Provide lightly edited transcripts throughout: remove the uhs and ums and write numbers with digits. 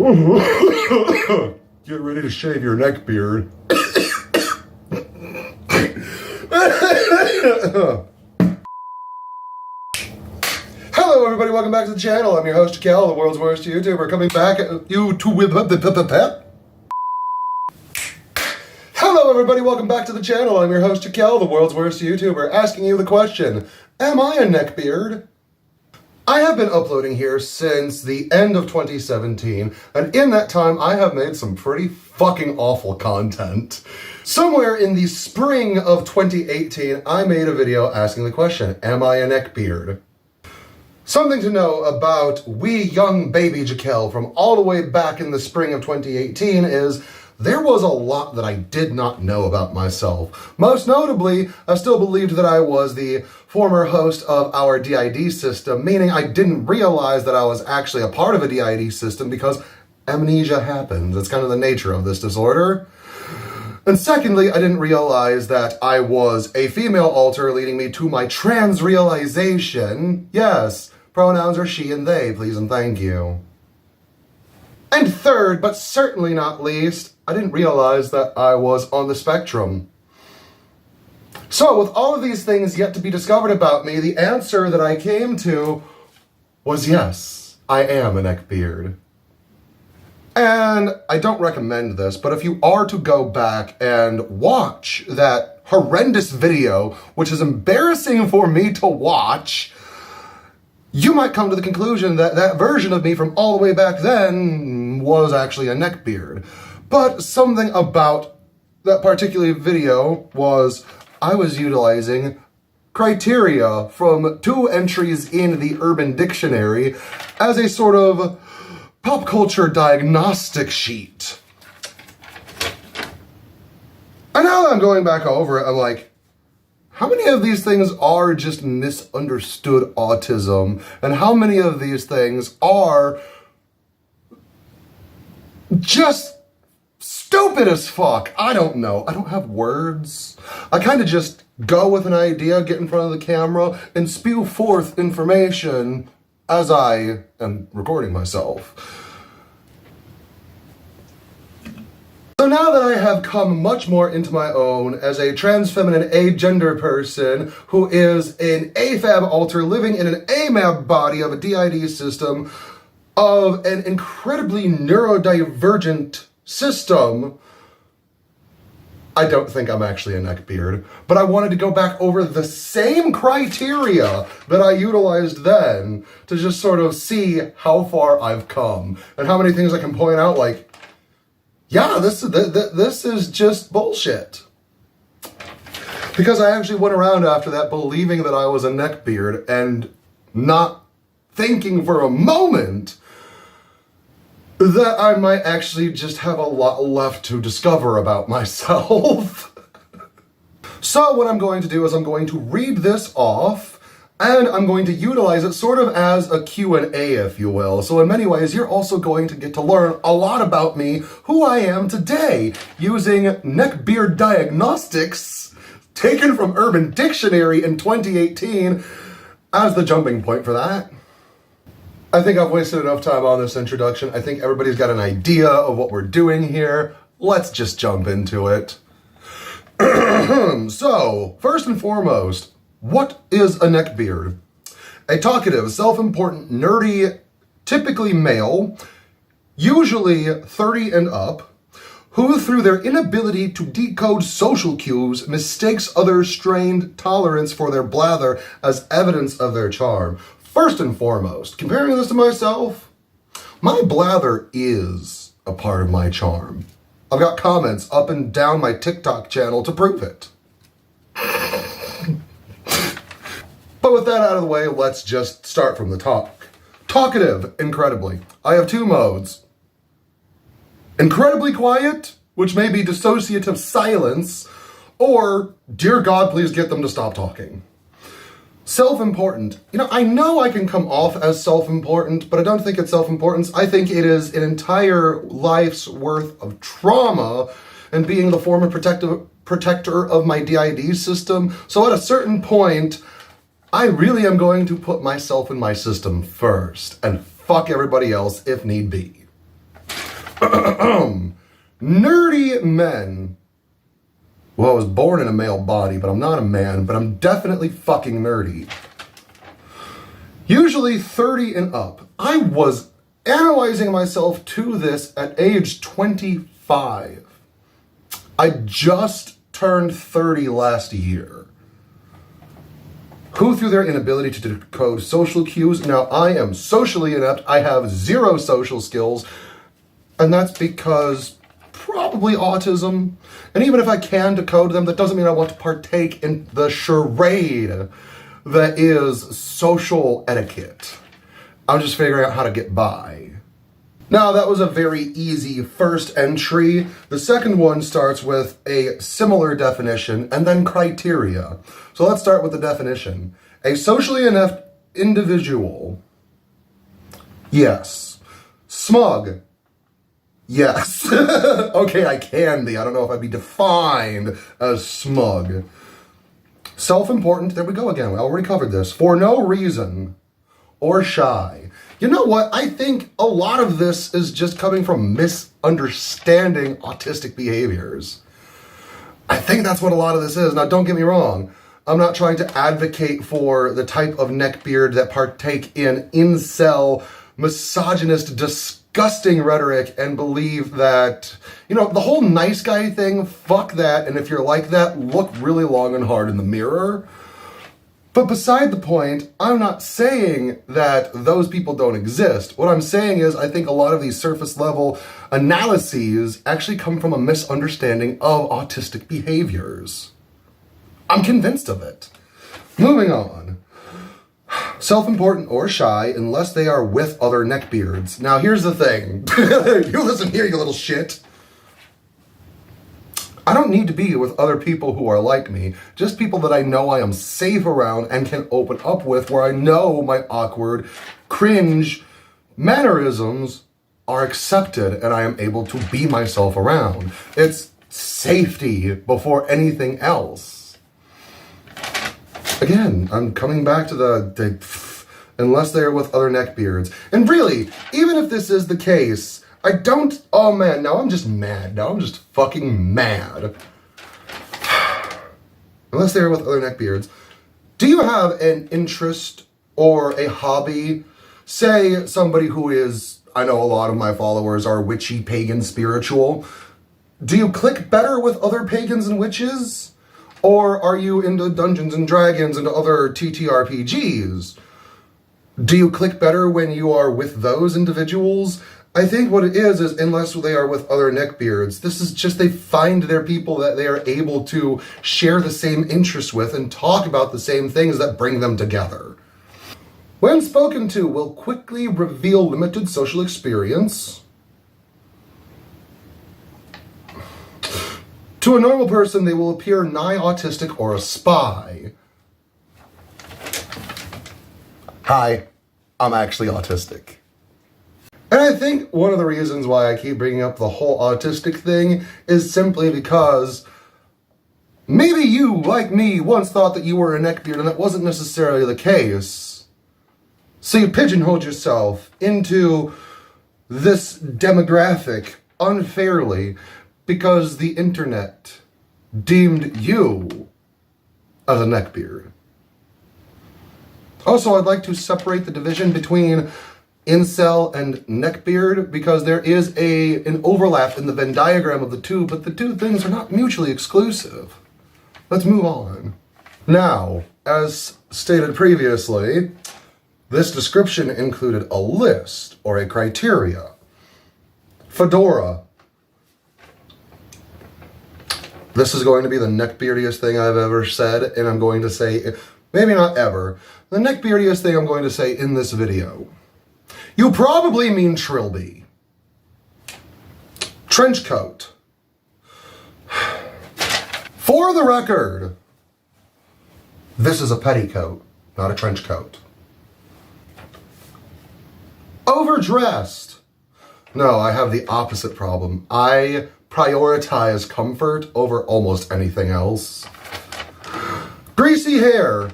Get ready to shave your neck beard. Hello everybody, welcome back to the channel. I'm your host, Cal, the world's worst YouTuber, coming back at you to with Hello everybody, welcome back to the channel. I'm your host, Cal, the world's worst YouTuber, asking you the question, am I a neckbeard? I have been uploading here since the end of 2017, and in that time I have made some pretty fucking awful content. Somewhere in the spring of 2018, I made a video asking the question, am I a neckbeard? Something to know about wee young baby Jaquel from all the way back in the spring of 2018 is there was a lot that I did not know about myself. Most notably, I still believed that I was the former host of our DID system, meaning I didn't realize that I was actually a part of a DID system because amnesia happens. It's kind of the nature of this disorder. And secondly, I didn't realize that I was a female alter, leading me to my trans realization. Yes, pronouns are she and they, please and thank you. And third, but certainly not least, I didn't realize that I was on the spectrum. So, with all of these things yet to be discovered about me, the answer that I came to was yes, I am a neckbeard. And I don't recommend this, but if you are to go back and watch that horrendous video, which is embarrassing for me to watch, you might come to the conclusion that that version of me from all the way back then was actually a neckbeard. But something about that particular video was I was utilizing criteria from 2 entries in the Urban Dictionary as a sort of pop culture diagnostic sheet. And now that I'm going back over it, I'm like, how many of these things are just misunderstood autism? And how many of these things are just stupid as fuck? I don't know. I don't have words. I kind of just go with an idea, get in front of the camera, and spew forth information as I am recording myself. So now that I have come much more into my own as a trans feminine agender person who is an AFAB alter living in an AMAB body of a DID system of an incredibly neurodivergent system, I don't think I'm actually a neckbeard, but I wanted to go back over the same criteria that I utilized then to just sort of see how far I've come and how many things I can point out like, yeah, this is just bullshit. Because I actually went around after that believing that I was a neckbeard and not thinking for a moment that I might actually just have a lot left to discover about myself. So what I'm going to do is I'm going to read this off and I'm going to utilize it sort of as a Q&A, if you will. So in many ways, you're also going to get to learn a lot about me, who I am today, using neckbeard diagnostics taken from Urban Dictionary in 2018 as the jumping point for that. I think I've wasted enough time on this introduction. I think everybody's got an idea of what we're doing here. Let's just jump into it. So, first and foremost, what is a neckbeard? A talkative, self-important, nerdy, typically male, usually 30 and up, who through their inability to decode social cues mistakes others' strained tolerance for their blather as evidence of their charm. First and foremost, comparing this to myself, my blather is a part of my charm. I've got comments up and down my TikTok channel to prove it. But with that out of the way, let's just start from the top. Talkative, incredibly. I have 2 modes. Incredibly quiet, which may be dissociative silence, or, dear God, please get them to stop talking. Self-important. I know I can come off as self-important, but I don't think it's self-importance. I think it is an entire life's worth of trauma and being the former protector of my DID system. So at a certain point, I really am going to put myself in my system first and fuck everybody else if need be. Nerdy men. Well, I was born in a male body, but I'm not a man, but I'm definitely fucking nerdy. Usually 30 and up. I was analyzing myself to this at age 25. I just turned 30 last year. Who, through their inability to decode social cues, now I am socially inept, I have zero social skills, and that's because probably autism. And even if I can decode them, that doesn't mean I want to partake in the charade that is social etiquette. I'm just figuring out how to get by. Now, that was a very easy first entry. The second one starts with a similar definition and then criteria. So let's start with the definition. A socially inept individual. Yes. Smug. Yes. Okay, I can be. I don't know if I'd be defined as smug. Self-important. There we go again. We already covered this. For no reason. Or shy. You know what? I think a lot of this is just coming from misunderstanding autistic behaviors. I think that's what a lot of this is. Now, don't get me wrong. I'm not trying to advocate for the type of neckbeard that partake in incel, misogynist, disgusting rhetoric and believe that, you know, the whole nice guy thing, fuck that. And if you're like that, look really long and hard in the mirror. But beside the point, I'm not saying that those people don't exist. What I'm saying is I think a lot of these surface level analyses actually come from a misunderstanding of autistic behaviors. I'm convinced of it. Moving on. Self-important or shy unless they are with other neckbeards. Now here's the thing. You listen here, you little shit. I don't need to be with other people who are like me, just people that I know I am safe around and can open up with, where I know my awkward, cringe mannerisms are accepted and I am able to be myself around. It's safety before anything else. Again, I'm coming back to the unless they are with other neckbeards. And really, even if this is the case, I don't, oh man, now I'm just mad. Now I'm just fucking mad. Unless they're with other neckbeards. Do you have an interest or a hobby? Say somebody who is, I know a lot of my followers are witchy, pagan, spiritual. Do you click better with other pagans and witches? Or are you into Dungeons and Dragons and other TTRPGs? Do you click better when you are with those individuals? I think what it is unless they are with other neckbeards, this is just they find their people that they are able to share the same interests with and talk about the same things that bring them together. When spoken to, will quickly reveal limited social experience. To a normal person, they will appear nigh autistic or a spy. Hi, I'm actually autistic. And I think one of the reasons why I keep bringing up the whole autistic thing is simply because maybe you, like me, once thought that you were a neckbeard and that wasn't necessarily the case. So you pigeonholed yourself into this demographic unfairly because the internet deemed you as a neckbeard. Also, I'd like to separate the division between incel and neckbeard because there is an overlap in the Venn diagram of the two, but the two things are not mutually exclusive. Let's move on. Now, as stated previously, this description included a list or a criteria. Fedora. This is going to be the neckbeardiest thing I've ever said, and I'm going to say, maybe not ever, the neckbeardiest thing I'm going to say in this video. You probably mean trilby. Trench coat. For the record, this is a petticoat, not a trench coat. Overdressed. No, I have the opposite problem. I prioritize comfort over almost anything else. Greasy hair.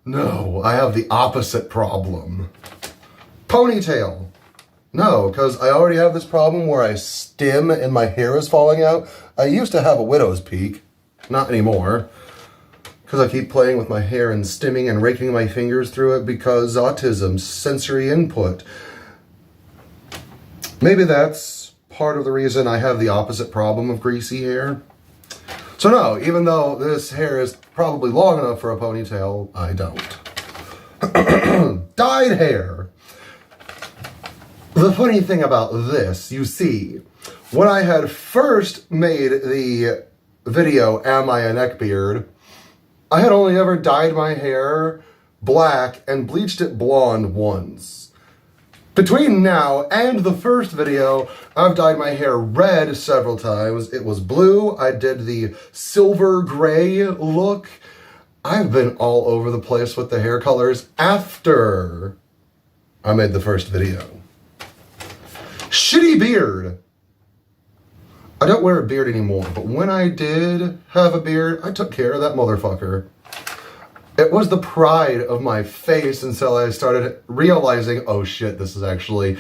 No, I have the opposite problem. Ponytail. No, because I already have this problem where I stim and my hair is falling out. I used to have a widow's peak. Not anymore. Because I keep playing with my hair and stimming and raking my fingers through it because autism, sensory input. Maybe that's part of the reason I have the opposite problem of greasy hair. So no, even though this hair is probably long enough for a ponytail, I don't. Dyed hair. The funny thing about this, you see, when I had first made the video, Am I a Neckbeard, I had only ever dyed my hair black and bleached it blonde once. Between now and the first video, I've dyed my hair red several times. It was blue. I did the silver gray look. I've been all over the place with the hair colors after I made the first video. Shitty beard. I don't wear a beard anymore, but when I did have a beard, I took care of that motherfucker. It was the pride of my face until I started realizing, oh shit, this is actually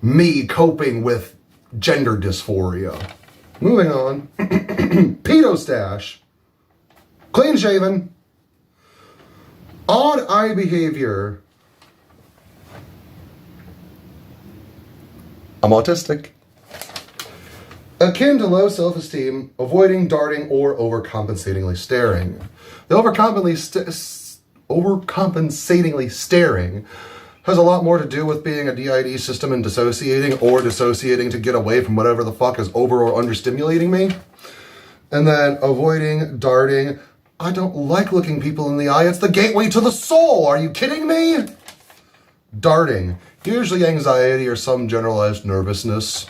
me coping with gender dysphoria. Moving on. Pedo stash. Clean shaven. Odd eye behavior. I'm autistic. Akin to low self-esteem, avoiding, darting, or overcompensatingly staring. The overcompensatingly staring has a lot more to do with being a DID system and dissociating or dissociating to get away from whatever the fuck is over or understimulating me. And then avoiding, darting. I don't like looking people in the eye. It's the gateway to the soul. Are you kidding me? Darting. Usually anxiety or some generalized nervousness.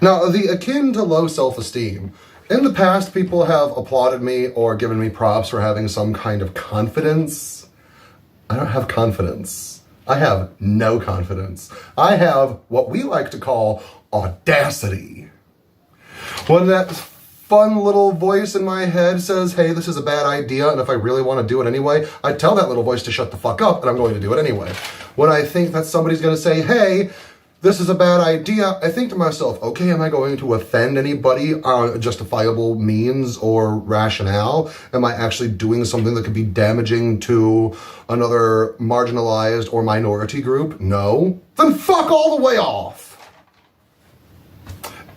Now, the akin to low self-esteem. In the past, people have applauded me or given me props for having some kind of confidence. I don't have confidence. I have no confidence. I have what we like to call audacity. When that fun little voice in my head says, hey, this is a bad idea, and if I really want to do it anyway, I tell that little voice to shut the fuck up, and I'm going to do it anyway. When I think that somebody's going to say, hey, this is a bad idea, I think to myself, okay, am I going to offend anybody on justifiable means or rationale? Am I actually doing something that could be damaging to another marginalized or minority group? No. Then fuck all the way off.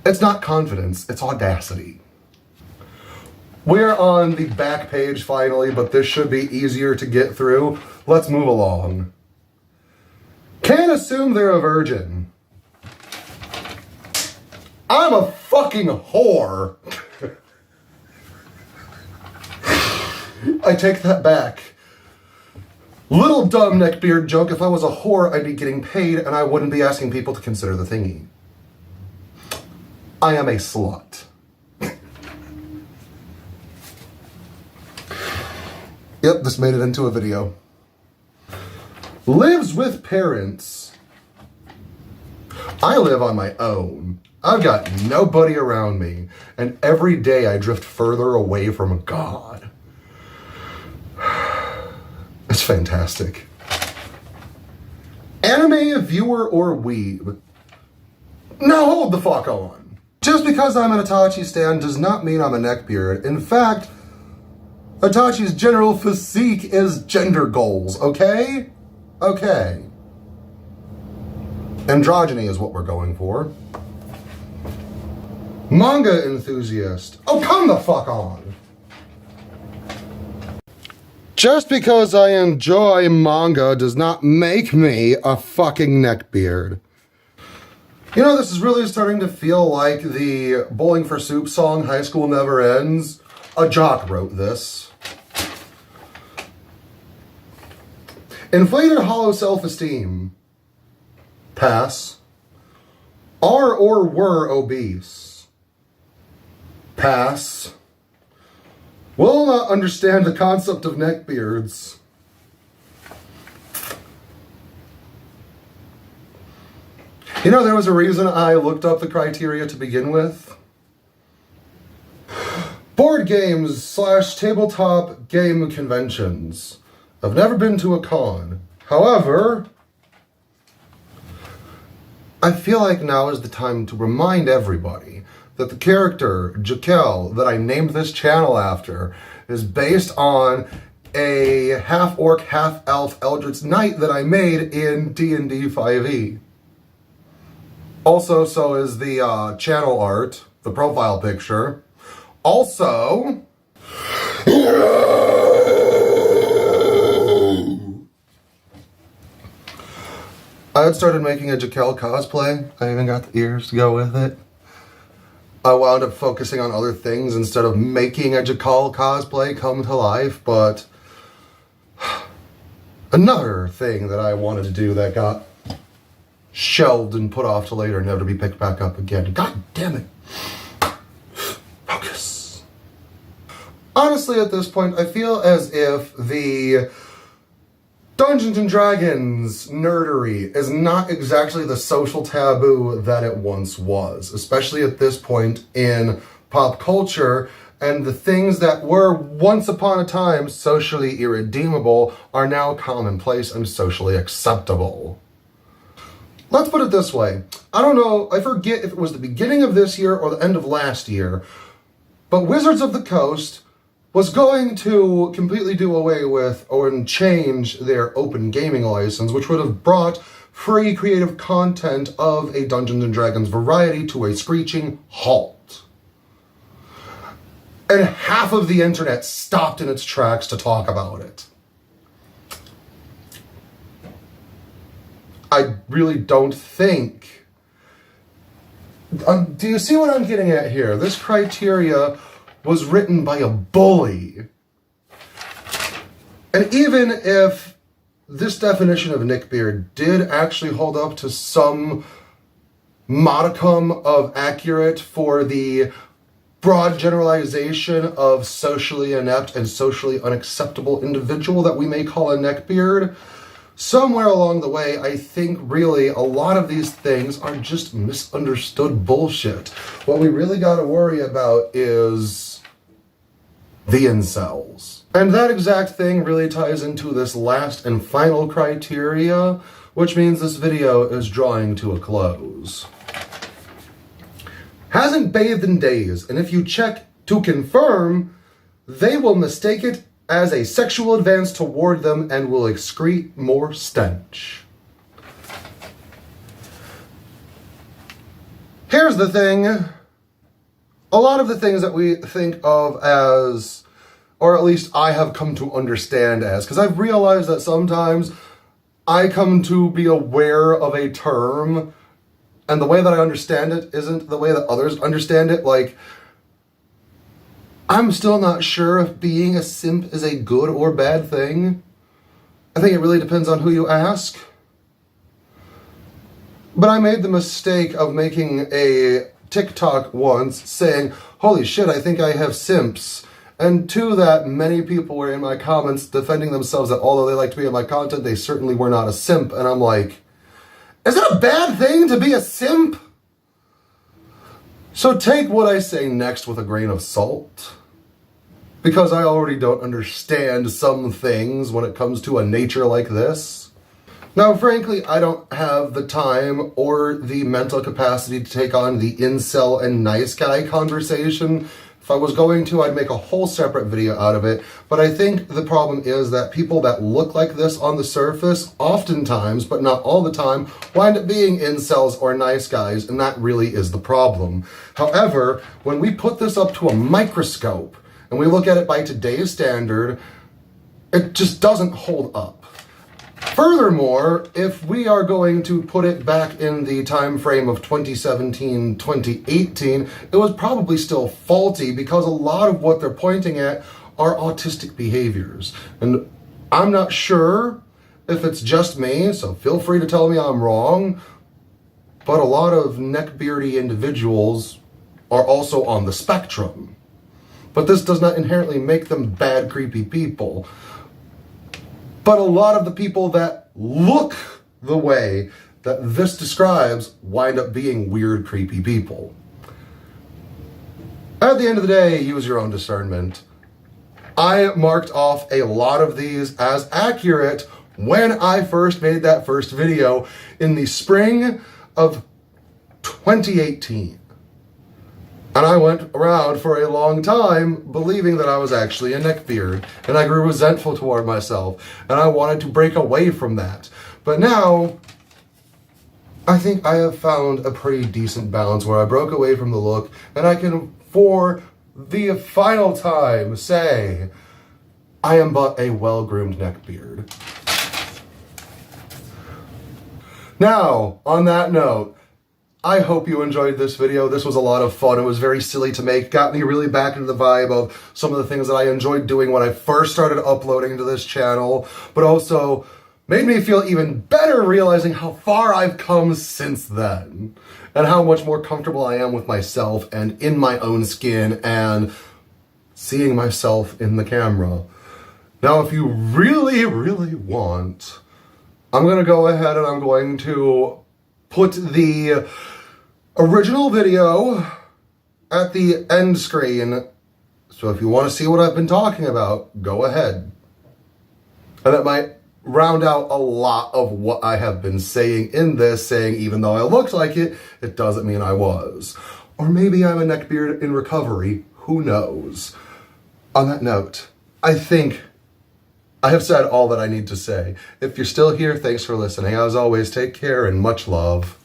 It's not confidence, it's audacity. We're on the back page finally, but this should be easier to get through. Let's move along. Can't assume they're a virgin. I'm a fucking whore. I take that back. Little dumb neckbeard joke. If I was a whore, I'd be getting paid and I wouldn't be asking people to consider the thingy. I am a slut. Yep, this made it into a video. Lives with parents. I live on my own. I've got nobody around me, and every day I drift further away from God. It's fantastic. Anime viewer or weeb? Now hold the fuck on. Just because I'm an Itachi stan does not mean I'm a neckbeard. In fact, Itachi's general physique is gender goals, okay? Okay. Androgyny is what we're going for. Manga enthusiast. Oh, come the fuck on. Just because I enjoy manga does not make me a fucking neckbeard. You know, this is really starting to feel like the Bowling for Soup song, High School Never Ends. A jock wrote this. Inflated hollow self-esteem. Pass. Are or were obese. Pass. Will not understand the concept of neckbeards. You know, there was a reason I looked up the criteria to begin with. Board games / tabletop game conventions. I've never been to a con. However, I feel like now is the time to remind everybody that the character, Jaquel, that I named this channel after, is based on a half-orc, half-elf Eldritch Knight that I made in D&D 5e. Also, so is the channel art, the profile picture. Also, I had started making a Jaquel cosplay. I even got the ears to go with it. I wound up focusing on other things instead of making a Jaquel cosplay come to life, but another thing that I wanted to do that got shelved and put off to later, never to be picked back up again. God damn it. Focus. Honestly, at this point, I feel as if the Dungeons and Dragons nerdery is not exactly the social taboo that it once was, especially at this point in pop culture, and the things that were once upon a time socially irredeemable are now commonplace and socially acceptable. Let's put it this way. I don't know, I forget if it was the beginning of this year or the end of last year, but Wizards of the Coast was going to completely do away with or change their open gaming license, which would have brought free creative content of a Dungeons & Dragons variety to a screeching halt. And half of the internet stopped in its tracks to talk about it. I really don't think... do you see what I'm getting at here? This criteria was written by a bully. And even if this definition of neckbeard did actually hold up to some modicum of accurate for the broad generalization of socially inept and socially unacceptable individual that we may call a neckbeard, somewhere along the way, I think really a lot of these things are just misunderstood bullshit. What we really gotta worry about is the incels. And that exact thing really ties into this last and final criteria, which means this video is drawing to a close. Hasn't bathed in days, and if you check to confirm, they will mistake it as a sexual advance toward them and will excrete more stench. Here's the thing. A lot of the things that we think of as, or at least I have come to understand as, because I've realized that sometimes I come to be aware of a term and the way that I understand it isn't the way that others understand it. Like, I'm still not sure if being a simp is a good or bad thing. I think it really depends on who you ask. But I made the mistake of making a TikTok once saying, holy shit, I think I have simps. And to that, many people were in my comments defending themselves that although they liked to be in my content, they certainly were not a simp. And I'm like, is it a bad thing to be a simp? So take what I say next with a grain of salt. Because I already don't understand some things when it comes to a nature like this. Now, frankly, I don't have the time or the mental capacity to take on the incel and nice guy conversation. If I was going to, I'd make a whole separate video out of it. But I think the problem is that people that look like this on the surface, oftentimes, but not all the time, wind up being incels or nice guys, and that really is the problem. However, when we put this up to a microscope, and we look at it by today's standard, it just doesn't hold up. Furthermore, if we are going to put it back in the time frame of 2017, 2018, it was probably still faulty because a lot of what they're pointing at are autistic behaviors. And I'm not sure if it's just me, so feel free to tell me I'm wrong, but a lot of neckbeardy individuals are also on the spectrum. But this does not inherently make them bad, creepy people. But a lot of the people that look the way that this describes wind up being weird, creepy people. At the end of the day, use your own discernment. I marked off a lot of these as accurate when I first made that first video in the spring of 2018. And I went around for a long time believing that I was actually a neckbeard, and I grew resentful toward myself, and I wanted to break away from that. But now, I think I have found a pretty decent balance where I broke away from the look, and I can, for the final time, say, I am but a well-groomed neckbeard. Now, on that note, I hope you enjoyed this video. This was a lot of fun. It was very silly to make. Got me really back into the vibe of some of the things that I enjoyed doing when I first started uploading to this channel, but also made me feel even better realizing how far I've come since then, and how much more comfortable I am with myself and in my own skin and seeing myself in the camera. Now, if you really, really want, I'm going to go ahead and I'm going to put the original video at the end screen. So if you want to see what I've been talking about, go ahead. And that might round out a lot of what I have been saying in this, saying even though I looked like it, it doesn't mean I was. Or maybe I'm a neckbeard in recovery, who knows. On that note, I think I have said all that I need to say. If you're still here, thanks for listening. As always, take care and much love.